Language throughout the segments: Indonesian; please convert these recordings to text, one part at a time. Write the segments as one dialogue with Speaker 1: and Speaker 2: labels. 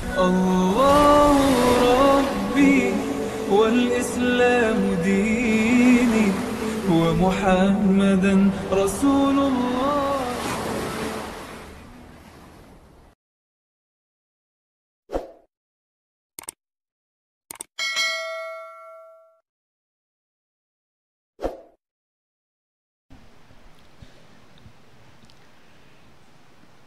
Speaker 1: الله ربي والإسلام ديني ومحمدا رسول الله.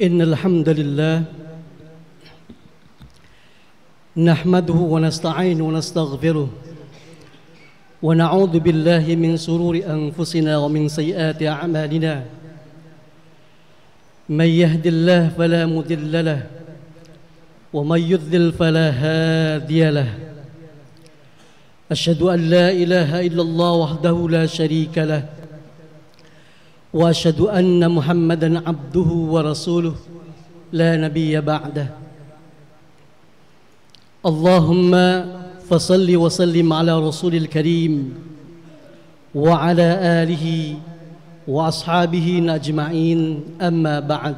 Speaker 2: إن الحمد لله نحمده ونستعينه ونستغفره ونعوذ بالله من شرور أنفسنا ومن سيئات أعمالنا. من يهد الله فلا مضل له ومن يضلل فلا هادي له. أشهد أن لا إله إلا الله وحده لا شريك له وأشهد أن محمدًا عبده ورسوله لا نبي بعده. اللهم فصل وسلم على رسول الكريم وعلى آله وأصحابه أجمعين. أما بعد،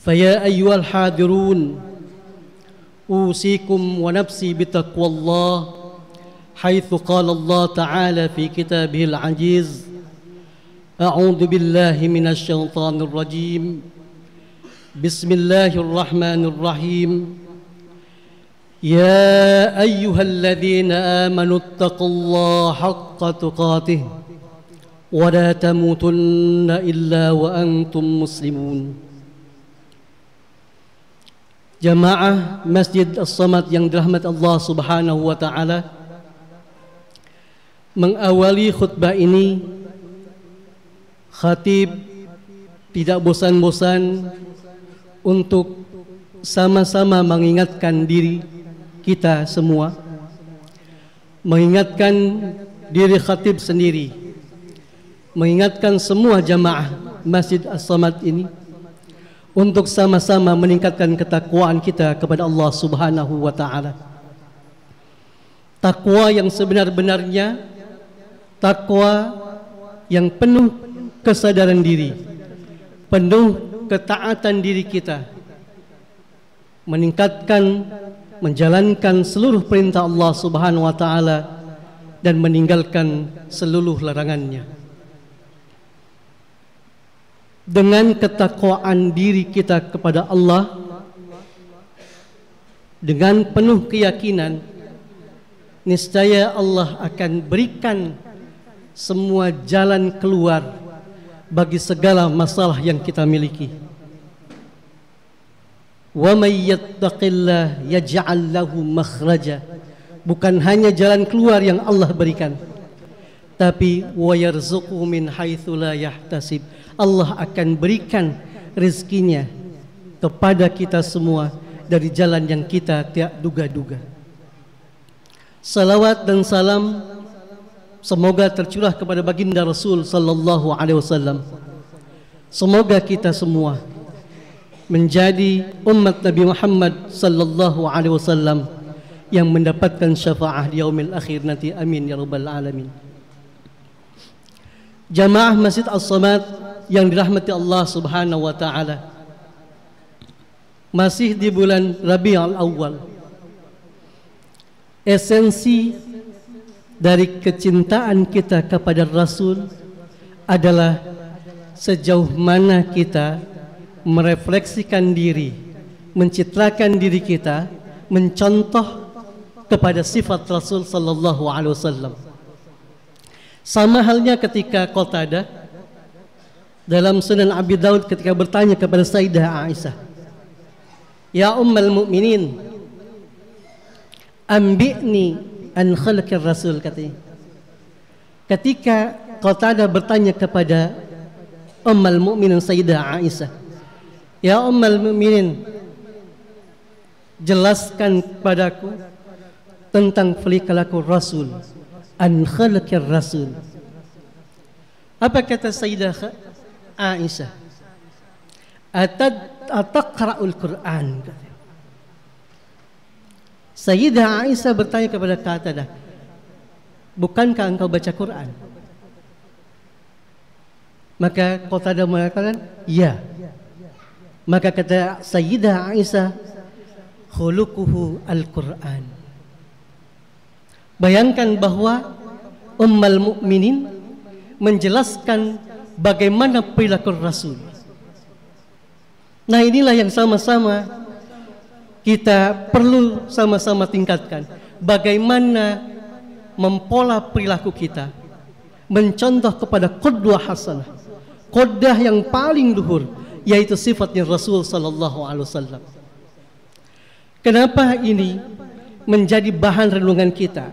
Speaker 2: فيا أيها الحاضرون، أوصيكم ونفسي بتقوى الله، حيث قال الله تعالى في كتابه العزيز: أعوذ بالله من الشيطان الرجيم، بسم الله الرحمن الرحيم. يا أيها الذين آمنوا اتقوا الله حق تقاته ولا تموتن إلا وأنتم مسلمون. Jamaah Masjid As-Samad yang dirahmati Allah Subhanahu wa taala, mengawali khutbah ini khatib tidak bosan-bosan untuk sama-sama mengingatkan diri kita semua, mengingatkan diri khatib sendiri, mengingatkan semua jamaah Masjid As-Samad ini untuk sama-sama meningkatkan ketakwaan kita kepada Allah Subhanahu wa taala. Takwa yang sebenar-benarnya, takwa yang penuh kesadaran diri, penuh ketaatan diri kita, meningkatkan, menjalankan seluruh perintah Allah Subhanahu wa taala dan meninggalkan seluruh larangannya. Dengan ketakwaan diri kita kepada Allah, dengan penuh keyakinan, niscaya Allah akan berikan semua jalan keluar bagi segala masalah yang kita miliki. Wa may yattaqillah yaj'al lahu makhraja. Bukan hanya jalan keluar yang Allah berikan, tapi wa yarzuqhu min haitsu la yahtasib. Allah akan berikan rezekinya kepada kita semua dari jalan yang kita tidak duga-duga. Salawat dan salam semoga tercurah kepada baginda Rasul sallallahu alaihi wasallam. Semoga kita semua menjadi umat Nabi Muhammad sallallahu alaihi wasallam yang mendapatkan syafaah di yaumil akhir nanti. Amin ya rabbal alamin. Jamaah Masjid As-Samad yang dirahmati Allah Subhanahu wa taala, masih di bulan Rabiul Awal. Esensi dari kecintaan kita kepada Rasul adalah sejauh mana kita merefleksikan diri, mencitrakan diri kita, mencontoh kepada sifat Rasul sallallahu alaihi wasallam. Sama halnya ketika Qatadah dalam Sunan Abi Daud ketika bertanya kepada Sayyidah Aisyah, "Ya Ummul Mukminin, ambi'ni an khalqir Rasul," katanya. Ketika Qatadah bertanya kepada Ummul Mukminin Sayyidah Aisyah, "Ya Ummul Mukminin, jelaskan padaku tentang khalqul Rasul, an khalqir Rasul." Apa kata Sayyidah Aisyah? Ataqra'ul Quran. Sayyidah Aisyah bertanya kepada Qatadah, "Bukankah engkau baca Quran?" Maka Qatadah mengatakan, "Ya." Maka kata Sayyidah Aisyah, khuluquhu Al-Quran. Bayangkan bahwa Ummul Mukminin menjelaskan bagaimana perilaku Rasul. Nah, inilah yang sama-sama kita perlu sama-sama tingkatkan. Bagaimana mempola perilaku kita, mencontoh kepada qudwah hasanah, qudwah yang paling luhur, yaitu sifatnya Rasul sallallahu alaihi wasallam. Kenapa ini menjadi bahan renungan kita?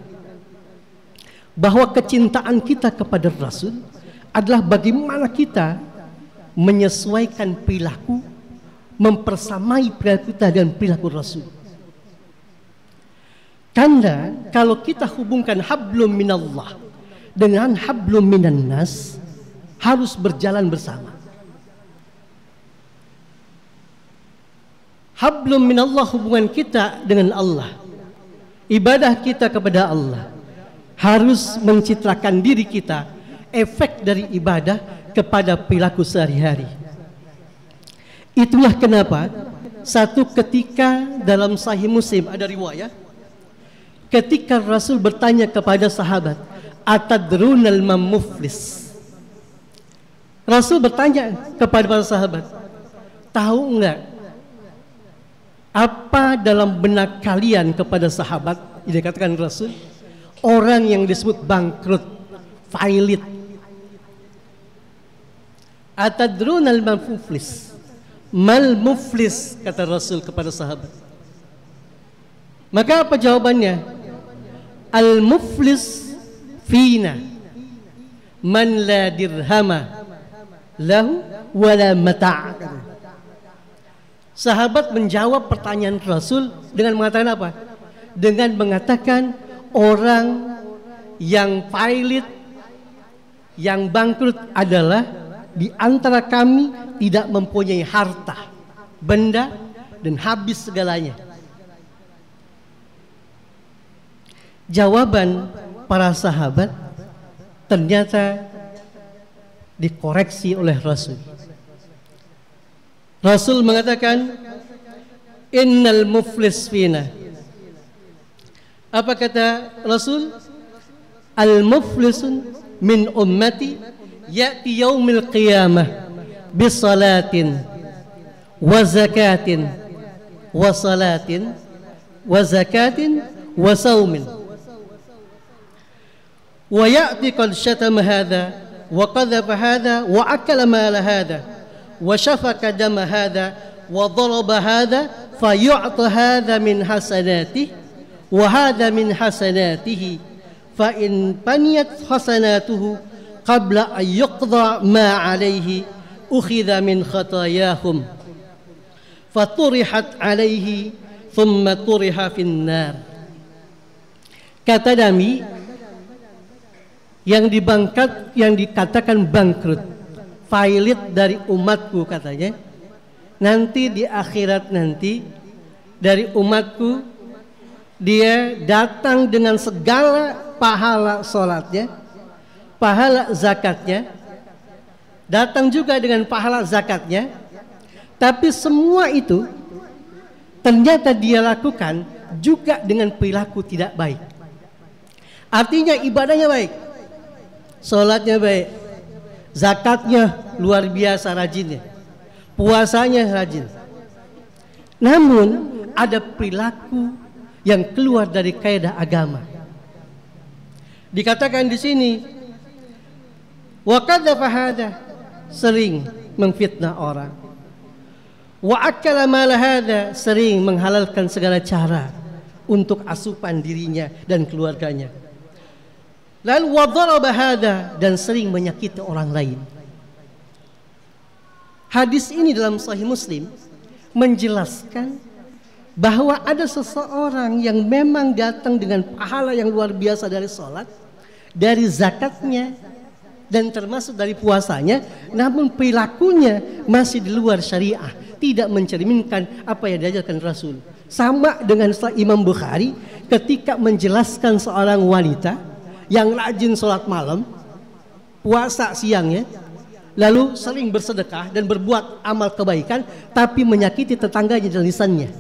Speaker 2: Bahwa kecintaan kita kepada Rasul adalah bagaimana kita menyesuaikan perilaku, mempersamai perilaku kita dan perilaku Rasul. Karena kalau kita hubungkan hablum minallah dengan hablum minan nas, harus berjalan bersama. Hablum minallah hubungan kita dengan Allah, ibadah kita kepada Allah, harus mencitrakan diri kita, efek dari ibadah kepada perilaku sehari-hari. Itulah kenapa satu ketika dalam Sahih Muslim ada riwayat, ketika Rasul bertanya kepada sahabat, atadrunal man muflis? Rasul bertanya kepada para sahabat, tahu enggak apa dalam benak kalian? Kepada sahabat dikatakan Rasul, orang yang disebut bangkrut, failit. Atadrunal man muflis? Mal muflis, kata Rasul kepada sahabat. Maka apa jawabannya? Al muflis fina man la dirhama lahu wala mata'. Sahabat menjawab pertanyaan Rasul dengan mengatakan apa? Dengan mengatakan orang yang failit, yang bangkrut adalah di antara kami tidak mempunyai harta, benda, dan habis segalanya. Jawaban para sahabat ternyata dikoreksi oleh Rasul. Rasul mengatakan, innal muflis fina. Apa kata Rasul? Al muflisun min ummati ya'ti yaumil qiyamah bisalatin wa zakatin wa salatin wa zakatin wa saumin wa ya'ti qad syatama hadha wa qadhafa hadha wa akala mala hadha wa syafaka dama hadha wa daraba hadha fayu'ta hadha min hasanatihi wa hadha min hasanatihi fa in paniyat hasanatuhu qabla an yuqda ma alayhi ukhidha min khatayahum faturihat alayhi thumma turiha fin nar. Kata Nabi, yang dikatakan bangkrut, failit dari umatku katanya, nanti di akhirat nanti dari umatku dia datang dengan segala pahala sholatnya, pahala zakatnya, datang juga dengan pahala zakatnya, tapi semua itu ternyata dia lakukan juga dengan perilaku tidak baik. Artinya ibadahnya baik, sholatnya baik, zakatnya luar biasa rajinnya, puasanya rajin, namun ada perilaku yang keluar dari kaidah agama. Dikatakan di sini, wa kadzafa hada, sering memfitnah orang, wa akala mala hada, sering menghalalkan segala cara untuk asupan dirinya dan keluarganya, lalu wa daraba hada, dan sering menyakiti orang lain. Hadis ini dalam Sahih Muslim menjelaskan bahwa ada seseorang yang memang datang dengan pahala yang luar biasa dari sholat, dari zakatnya, dan termasuk dari puasanya, namun perilakunya masih di luar syariah, tidak mencerminkan apa yang diajarkan Rasul. Sama dengan Imam Bukhari ketika menjelaskan seorang wanita yang rajin sholat malam, puasa siangnya, lalu sering bersedekah dan berbuat amal kebaikan, tapi menyakiti tetangganya dan lisannya.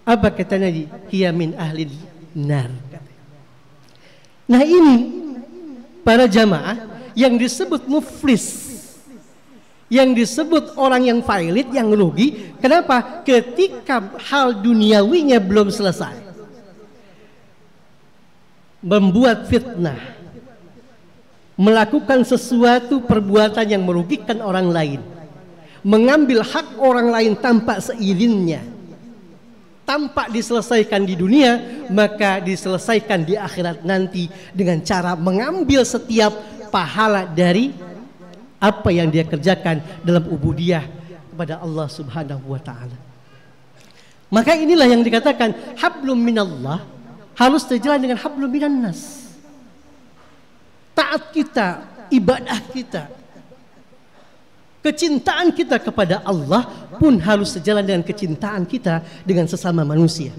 Speaker 2: Apa kata Nabi? Hiya min ahli nar. Nah ini para jamaah yang disebut muflis, yang disebut orang yang failit, yang rugi. Kenapa? Ketika hal duniawinya belum selesai, membuat fitnah, melakukan sesuatu perbuatan yang merugikan orang lain, mengambil hak orang lain tanpa seizinnya, tanpa diselesaikan di dunia, maka diselesaikan di akhirat nanti dengan cara mengambil setiap pahala dari apa yang dia kerjakan dalam ubudiyah kepada Allah Subhanahu wa taala. Maka inilah yang dikatakan hablum minallah harus sejalan dengan hablum minannas. Taat kita, ibadah kita, kecintaan kita kepada Allah pun harus sejalan dengan kecintaan kita dengan sesama manusia.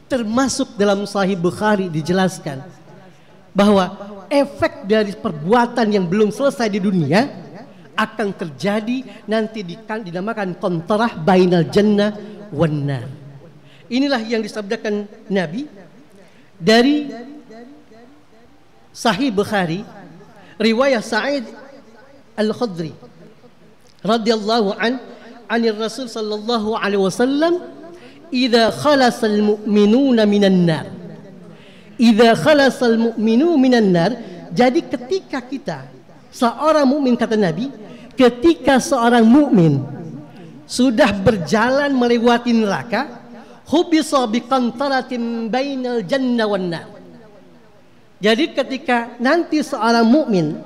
Speaker 2: Termasuk dalam Sahih Bukhari dijelaskan bahwa efek dari perbuatan yang belum selesai di dunia akan terjadi nanti dinamakan kontrah bainal jannah wan nar. Inilah yang disabdakan Nabi dari Sahih Bukhari, riwayat Sa'id Al-Khudri radhiyallahu anir Rasul sallallahu alaihi wasallam, idza khalasal mu'minuna minan nar, idza khalasal mu'minu minan nar. Jadi ketika kita seorang mukmin, kata Nabi, ketika seorang mukmin sudah berjalan melewati neraka, hubisa biqantaratin bainal jannah wan nar. Jadi ketika nanti seorang mukmin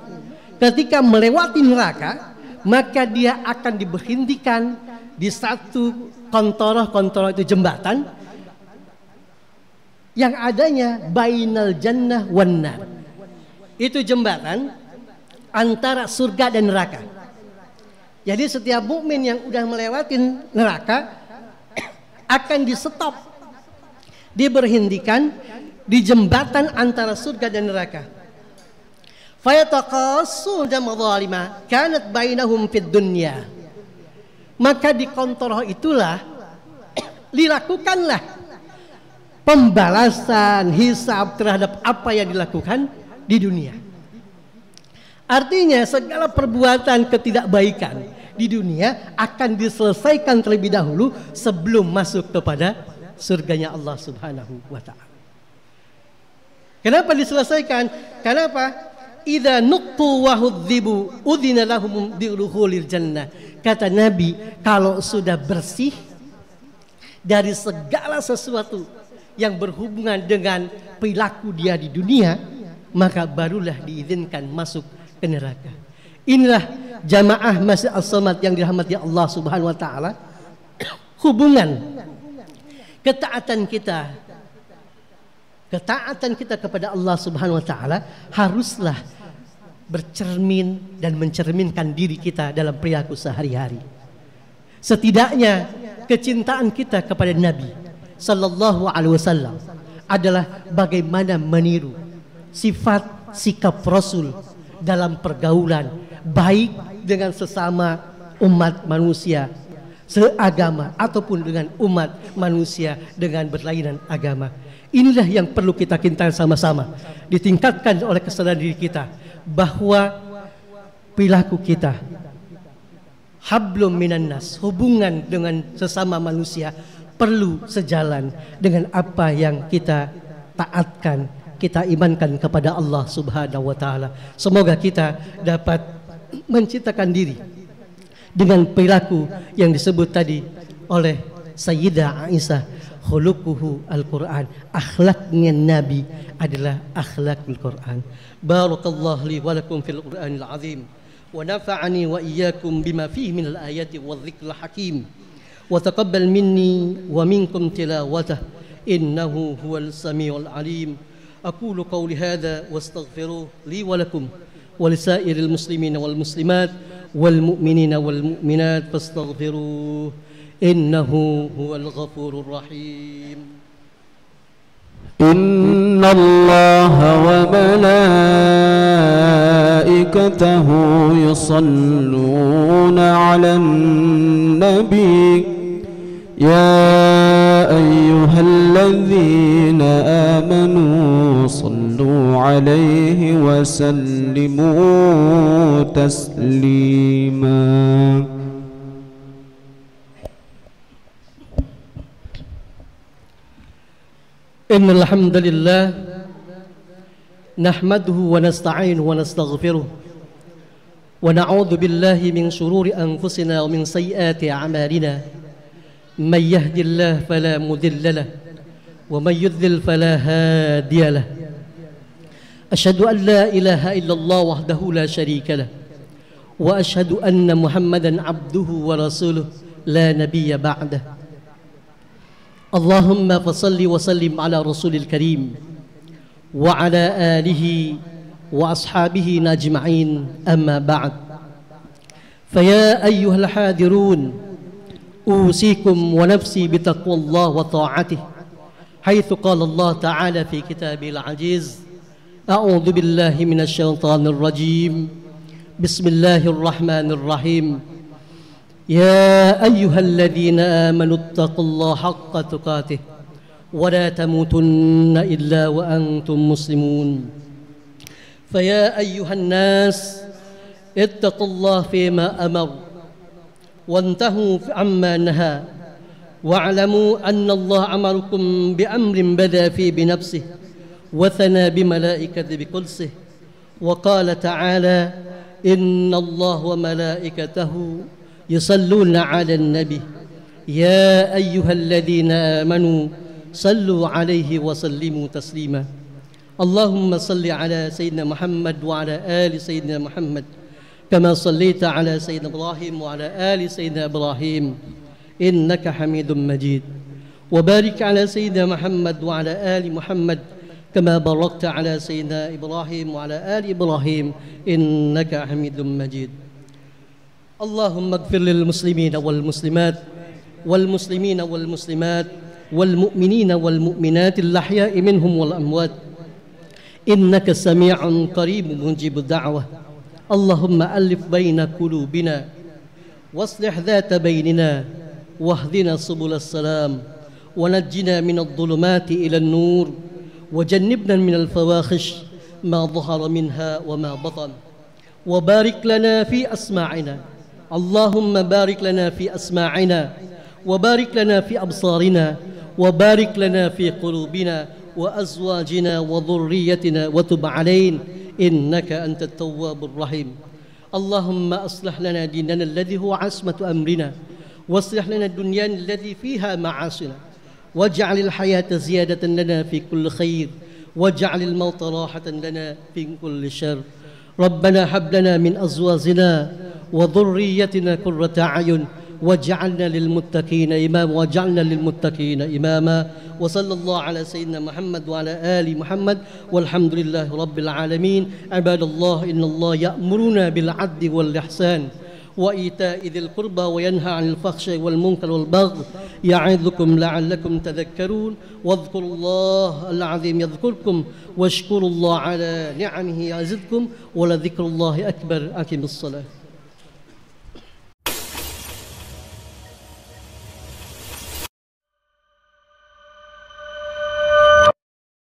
Speaker 2: ketika melewati neraka, maka dia akan diberhentikan di satu kontorah itu jembatan yang adanya bainal jannah wan nar. Itu jembatan antara surga dan neraka. Jadi setiap mukmin yang udah melewati neraka akan di stop, diberhentikan di jembatan antara surga dan neraka. Fayataqassun madhalima kanat bainahum fid dunya. Maka di kontor itulah dilakukanlah pembalasan hisab terhadap apa yang dilakukan di dunia. Artinya segala perbuatan ketidakbaikan di dunia akan diselesaikan terlebih dahulu sebelum masuk kepada surganya Allah Subhanahu wa taala. Kenapa diselesaikan? Kenapa? Idza nuqtu wa hudzibu udzina lahum bidukhulil jannah. Kata Nabi, kalau sudah bersih dari segala sesuatu yang berhubungan dengan perilaku dia di dunia, maka barulah diizinkan masuk ke neraka. Inilah jamaah Masjid As-Samad yang dirahmati Allah Subhanahu wa taala. Hubungan ketaatan kita kepada Allah Subhanahu wa taala haruslah bercermin dan mencerminkan diri kita dalam perilaku sehari-hari. Setidaknya kecintaan kita kepada Nabi sallallahu alaihi wasallam adalah bagaimana meniru sifat sikap Rasul dalam pergaulan, baik dengan sesama umat manusia seagama ataupun dengan umat manusia dengan berlainan agama. Inilah yang perlu kita cintai sama-sama, ditingkatkan oleh kesadaran diri kita bahwa perilaku kita hablum minannas, hubungan dengan sesama manusia perlu sejalan dengan apa yang kita taatkan, kita imankan kepada Allah Subhanahu wa taala. Semoga kita dapat menciptakan diri dengan perilaku yang disebut tadi oleh Sayyidah Aisyah, khuluquhu al-Quran, akhlaknya Nabi adalah akhlakul Quran. Barakallahu li wa lakum fil Qur'anil azim wa nafa'ani wa iyyakum bima fihi minal ayati wadh-dhikril hakim wa taqabbal minni wa minkum tilawatah innahu huwal samiul alim. Aqulu qawli hadha wastaghfiruh li wa lakum wa lisairil muslimina wal muslimat wal mu'minina wal mu'minat fastaghfiruh innahu huwal ghafurur rahim.
Speaker 3: إن الله وملائكته وملائكته يصلون على النبي يا أيها الذين آمنوا صلوا عليه وسلموا تسليما.
Speaker 2: إن الحمد لله نحمده ونستعينه ونستغفره ونعوذ بالله من شرور أنفسنا ومن سيئات أعمالنا. من يهد الله فلا مضل له ومن يضلل فلا هادي له. أشهد أن لا إله إلا الله وحده لا شريك له وأشهد أن محمدا عبده ورسوله لا نبي بعده. اللهم فصل وسلم على رسول الكريم وعلى آله وأصحابه أجمعين. أما بعد، فيا أيها الحاضرون أوصيكم ونفسي بتقوى الله وطاعته، حيث قال الله تعالى في كتابه العزيز: أعوذ بالله من الشيطان الرجيم، بسم الله الرحمن الرحيم. يا أيها الذين آمنوا اتقوا الله حق تقاته ولا تموتن إلا وأنتم مسلمون. فيا أيها الناس اتقوا الله فيما أمر وانتهوا عما نهى، واعلموا أن الله أمركم بأمر بدأ فيه بنفسه وثنى بملائكته بقدسه، وقال تعالى: إن الله وملائكته يصلون على النبي يا أيها الذين آمنوا صلوا عليه وسلموا تسليما. اللهم صل على سيدنا محمد وعلى آل سيدنا محمد كما صليت على سيدنا إبراهيم وعلى آل سيدنا إبراهيم إنك حميد مجيد. وبارك على سيدنا محمد وعلى آل محمد كما باركت على سيدنا إبراهيم وعلى آل إبراهيم إنك حميد مجيد. اللهم اغفر للمسلمين والمسلمات والمسلمين والمسلمات والمؤمنين والمؤمنات الأحياء منهم والأموات إنك سميع قريب مجيب الدعوة. اللهم ألف بين قلوبنا واصلح ذات بيننا واهدنا سبل السلام ونجنا من الظلمات إلى النور وجنبنا من الفواحش ما ظهر منها وما بطن. وبارك لنا في أسماعنا، اللهم بارك لنا في أسماعنا وبارك لنا في أبصارنا وبارك لنا في قلوبنا وأزواجنا وذريتنا وتب علينا إنك أنت التواب الرحيم. اللهم أصلح لنا ديننا الذي هو عصمة أمرنا، واصلح لنا الدنيا التي فيها معاشنا، واجعل الحياة زيادة لنا في كل خير، واجعل الموت راحة لنا في كل شر. ربنا هب لنا من أزواجنا وذريتنا قرة أعين واجعلنا للمتقين إماما واجعلنا للمتقين إماما. وصلى الله على سيدنا محمد وعلى آل محمد والحمد لله رب العالمين. عباد الله، إن الله يأمرنا بالعدل والإحسان وإيتاء ذي القربى وينهى عن الفحشاء والمنكر والبغي يعظكم لعلكم تذكرون. واذكروا الله العظيم يذكركم واشكروا الله على نعمه يزدكم ولذكر الله أكبر. أقم الصلاة.